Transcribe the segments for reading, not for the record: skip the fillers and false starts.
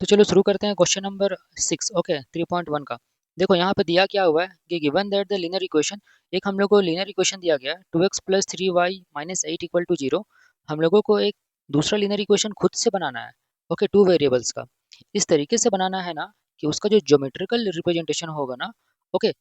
तो चलो शुरू करते हैं क्वेश्चन नंबर 6। ओके 3.1 का। देखो यहाँ पे दिया क्या हुआ है कि given that the linear equation, एक हम लोग को लीनियर इक्वेशन दिया गया है 2x plus 3y minus 8 equal to 0। हम लोगों को एक दूसरा लीनियर इक्वेशन खुद से बनाना है। ओके, टू वेरिएबल्स का इस तरीके से बनाना है ना कि उसका जो ज्योमेट्रिकल रिप्रेजेंटेशन होगा ना। ओके,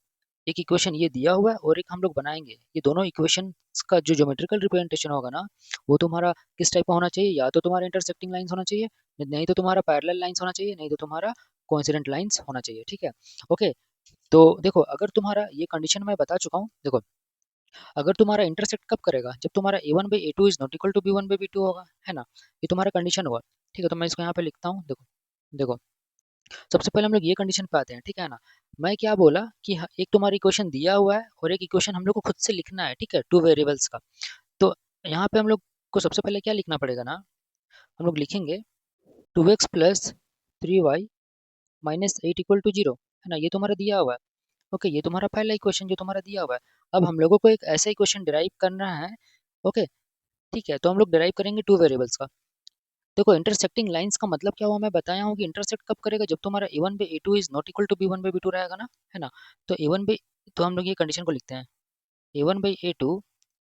एक इक्वेशन ये दिया हुआ है और एक हम लोग बनाएंगे। ये दोनों इक्वेशंस का जो ज्योमेट्रिकल रिप्रेजेंटेशन होगा ना, वो तुम्हारा किस टाइप का होना चाहिए? या तो तुम्हारा इंटरसेक्टिंग लाइंस होना चाहिए, नहीं तो तुम्हारा पैरेलल लाइंस होना चाहिए, नहीं तो तुम्हारा कोइंसिडेंट लाइंस होना चाहिए। ठीक है। ओके, तो देखो अगर तुम्हारा ये कंडीशन मैं बता चुका हूँ। देखो अगर तुम्हारा इंटरसेक्ट कब करेगा? जब तुम्हारा a1/a2 is not equal to b1/b2 होगा, है ना। ये तुम्हारा कंडीशन हुआ। ठीक है, तो मैं इसको यहाँ पे लिखता हूँ। देखो देखो सबसे पहले हम लोग ये कंडीशन पे आते हैं। ठीक है ना। मैं क्या बोला कि एक तुम्हारी इक्वेशन दिया हुआ है और एक इक्वेशन हम लोग को खुद से लिखना है। ठीक है, टू वेरिएबल्स का। तो यहाँ पे हम लोग को सबसे पहले क्या लिखना पड़ेगा ना, हम लोग लिखेंगे 2x plus 3y minus 8 equal to 0, है ना। ये तुम्हारा दिया हुआ है। ओके, ये तुम्हारा पहला इक्वेशन जो तुम्हारा दिया हुआ है। अब हम लोगों को एक ऐसा इक्वेशन डिराइव करना है। ओके, ठीक है, तो हम लोग डिराइव करेंगे टू वेरिएबल्स का। देखो इंटरसेक्टिंग लाइंस का मतलब क्या हुआ, मैं बताया हूँ कि इंटरसेक्ट कब करेगा? जब तुम्हारा a1/a2 is not equal to b1/b2 रहेगा ना, है ना। तो a1 बाई, तो हम लोग ये कंडीशन को लिखते हैं a1/a2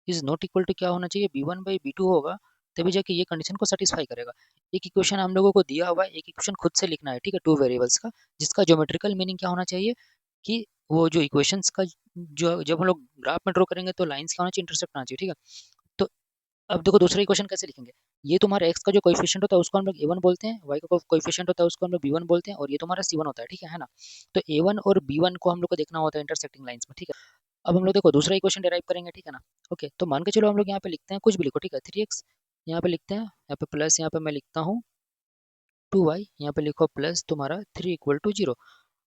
is not equal to क्या होना चाहिए? b1/b2 होगा, तभी जाके ये कंडीशन को सेटिस्फाई करेगा। एक इक्वेशन हम लोगों को दिया हुआ है, एक इक्वेशन खुद से लिखना है। ठीक है, टू वेरिएबल्स का, जिसका ज्योमेट्रिकल मीनिंग क्या होना चाहिए कि वो जो इक्वेशंस का जो जब हम लोग ग्राफ में ड्रॉ करेंगे तो लाइंस क्या होना चाहिए? इंटरसेक्ट होना चाहिए। ठीक है। तो अब देखो दूसरा इक्वेशन कैसे लिखेंगे। ये तुम्हारा x का जो कोएफिशिएंट होता है उसको हम लोग a1 बोलते हैं, y का कोएफिशिएंट होता है उसको हम लोग b1 बोलते हैं, और ये तुम्हारा c1 होता है। ठीक है ना। तो a1 और b1 को हम लोग को देखना होता है इंटरसेक्टिंग लाइंस में। ठीक है। अब हम लोग देखो दूसरा इक्वेशन डिराइव करेंगे। ठीक है ना। ओके, तो मान के चलो हम लोग यहाँ पे लिखते हैं, कुछ भी लिखो। ठीक है, 3x यहाँ पे लिखते हैं, यहाँ पे प्लस, यहाँ पे मैं लिखता हूँ 2y, यहाँ पे लिखो प्लस तुम्हारा 3 इक्वल टू 0।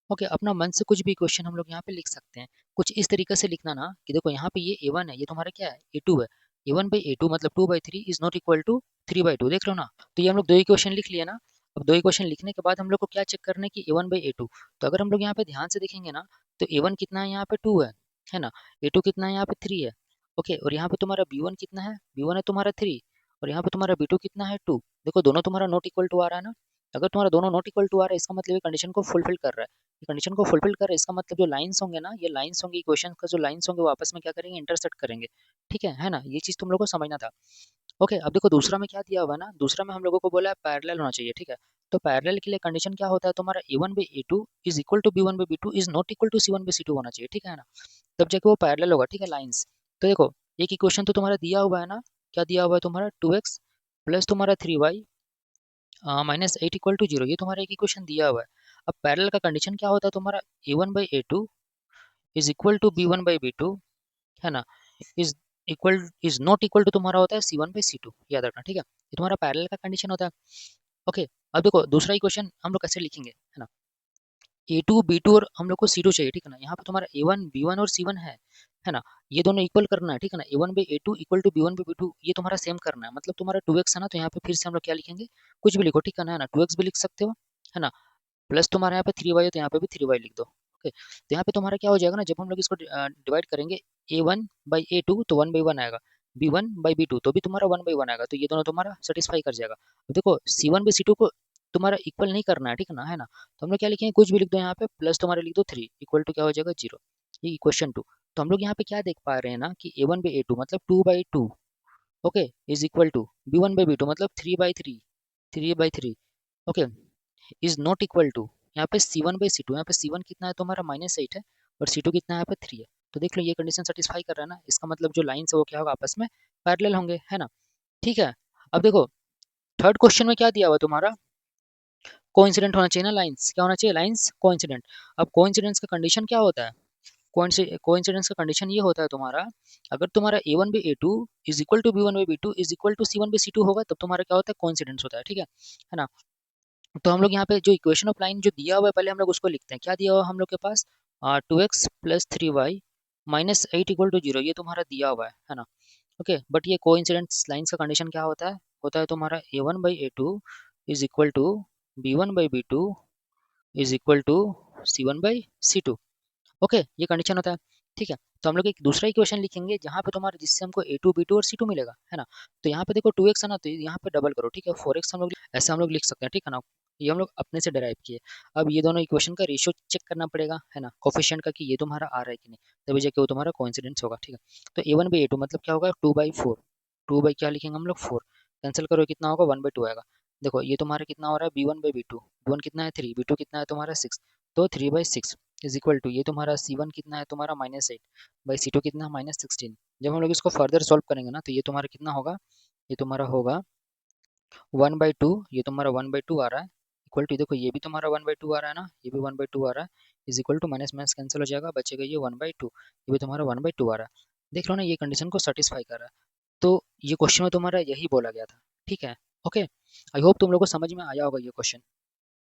ओके, अपना मन से कुछ भी क्वेश्चन हम लोग यहाँ पे लिख सकते हैं। कुछ इस तरीके से लिखना ना कि देखो यहाँ पे ये a1 है, ये तुम्हारा क्या है? a2 है। a1/a2 मतलब 2/3 इज नॉट इक्वल टू 3/2। देख लो ना। तो ये हम लोग दो इक्वेशन लिख लिए ना। अब दो इक्वेशन लिखने के बाद हम लोग को क्या चेक करना है कि a1/a2। तो अगर हम लोग यहाँ पे ध्यान से देखेंगे ना, तो a1 कितना है? यहाँ पे 2 है ना। a2 कितना है? यहाँ पे 3 है। ओके, और यहाँ पे तुम्हारा b1 कितना है? b1 है तुम्हारा 3, और यहाँ पे तुम्हारा b2 कितना है? 2। देखो दोनों तुम्हारा नॉट इक्वल टू आ रहा है ना। अगर तुम्हारा दोनों नॉट इक्वल टू आ रहा है, इसका मतलब ये कंडीशन को फुलफिल कर रहा है। कंडीशन को फुलफिल कर, इसका मतलब जो लाइंस होंगे ना, ये लाइंस होंगे, इक्वेशन का जो लाइंस होंगे वो आपस में क्या करेंगे? इंटरसेक्ट करेंगे। ठीक है ना। ये चीज तुम लोगों को समझना था। ओके, अब देखो दूसरा में क्या दिया हुआ है ना, दूसरा में हम लोगों को बोला है पैरेलल होना चाहिए। ठीक है। तो पैरेलल के लिए कंडीशन क्या होता है तुम्हारा? a1/a2 is equal to b1/b2 is not equal to c1/c2 होना चाहिए। ठीक है ना। तब जाके वो पैरेलल होगा। ठीक है, लाइंस। तो देखो एक इक्वेशन तो तुम्हारा दिया हुआ है ना, क्या दिया हुआ है तुम्हारा? 2x प्लस तुम्हारा 3y माइनस 8 इक्वल टू 0, ये तुम्हारा एक इक्वेशन दिया हुआ है। अब पैरेलल का कंडीशन क्या होता है तुम्हारा? a1/a2 is equal to b1/b2, है ना, is equal is not equal to तुम्हारा होता है c1/c2, याद रखना। ठीक है, ये तुम्हारा पैरेलल का कंडीशन होता है। ओके, अब देखो दूसरा इक्वेशन हम लोग कैसे लिखेंगे, है ना। a2 b2 और हम लोग को c2 चाहिए। ठीक है ना। यहाँ पे तुम्हारा a1 b1 और c1 है ना। ये दोनों इक्वल करना है। ठीक है ना। a1/a2 इक्वल टू b1/b2 ये तुम्हारा सेम करना है। मतलब तुम्हारा 2x है ना, तो यहाँ पे फिर से हम लोग क्या लिखेंगे? कुछ भी लिखो। ठीक है ना, 2x भी लिख सकते हो, है ना। प्लस तुम्हारा यहाँ पे 3y है तो यहाँ पे भी 3y लिख दो। ओके, तो यहाँ पे तुम्हारा क्या हो जाएगा ना, जब हम लोग इसको डिवाइड करेंगे a1/a2 तो 1/1 आएगा, b1/b2 तो भी तुम्हारा 1/1 आएगा, तो ये दोनों तुम्हारा सेटिस्फाई कर जाएगा। अब देखो c1/c2 को तुम्हारा इक्वल नहीं करना है। ठीक है ना, है ना। तो हम लोग क्या लिखेंगे? कुछ भी लिख दो यहाँ पे, प्लस तुम्हारे लिख दो 3 इक्वल टू क्या हो जाएगा? 0। ये इक्वेशन 2। तो हम लोग यहाँ पे क्या देख पा रहे हैं ना कि a1/a2 मतलब 2/2, okay, is equal to b1/b2 मतलब 3/3, 3/3, okay, is not equal to यहाँ पे c1/c2। यहाँ पे c1 कितना है तुम्हारा? -8 है, और c2 कितना है? यहाँ पे 3 है। तो देख लो ये कंडीशन सेटिस्फाई कर रहा है ना। इसका मतलब जो लाइन्स है वो क्या होगा? आपस में पैरेलल होंगे, है ना। ठीक है। अब देखो थर्ड क्वेश्चन में क्या दिया हुआ तुम्हारा? कोइंसिडेंट होना चाहिए ना लाइन्स, क्या होना चाहिए? Lines coincident. अब कोइंसिडेंस का कंडीशन क्या होता है? कोइंसिडेंस का कंडीशन ये होता है तुम्हारा, अगर तुम्हारा a1/a2 is equal to b1/b2 is equal to c1/c2 होगा, तब तुम्हारा क्या होता है? कोइंसिडेंस होता है। ठीक है ना। तो हम लोग यहाँ पे जो इक्वेशन ऑफ लाइन जो दिया हुआ है, पहले हम लोग उसको लिखते हैं। क्या दिया हुआ है हम लोग के पास? 2x plus 3y minus 8 equal to 0, ये तुम्हारा दिया हुआ है ना। ओके, बट ये कोइंसिडेंस लाइंस का कंडीशन क्या होता है? होता है तुम्हारा a1/a2 is equal to b1/b2 is equal to c1/c2। Okay, ये कंडीशन होता है। ठीक है। तो हम लोग एक दूसरा इक्वेशन लिखेंगे जहाँ पे तुम्हारे, जिससे हमको a2 b2 और c2 मिलेगा, है ना। तो यहाँ पे देखो 2x है ना, तो यहाँ पे डबल करो। ठीक है, 4x हम लोग ऐसे हम लोग लिख सकते हैं। ठीक है ना। ये हम लोग अपने से डराइव किए। अब ये दोनों इक्वेशन का रेशियो चेक करना पड़ेगा, है ना, कोफिशिएंट का, कि ये तुम्हारा आ रहा है कि नहीं, तभी जाके वो तुम्हारा कोइंसिडेंस होगा, ठीक है। तो a1/a2 मतलब क्या होगा, 2/4, 2 बाई क्या लिखेंगे हम लोग, 4, कैंसिल करो कितना होगा, 1/2 आएगा। देखो ये तुम्हारा कितना हो रहा है, b1/b2, b1 कितना है 3, b2 कितना है तुम्हारा 6, तो 3/6 इज इक्वल टू, ये तुम्हारा c1 कितना है तुम्हारा -8 बाई c2 कितना -16। जब हम लोग इसको फर्दर सॉल्व करेंगे ना, तो ये तुम्हारा कितना होगा, ये तुम्हारा होगा 1/2, ये तुम्हारा 1/2 आ रहा है, इक्वल टू, देखो ये भी तुम्हारा 1/2 आ रहा है ना, ये भी 1/2 आ रहा है, is equal to, minus minus cancel हो जाएगा, बचेगा ये 1/2, ये भी तुम्हारा 1/2 आ रहा है। देख लो ना, ये कंडीशन को सेटिस्फाई कर रहा है। तो ये क्वेश्चन में तुम्हारा यही बोला गया था, ठीक है। ओके, आई होप तुम लोग को समझ में आया होगा ये क्वेश्चन।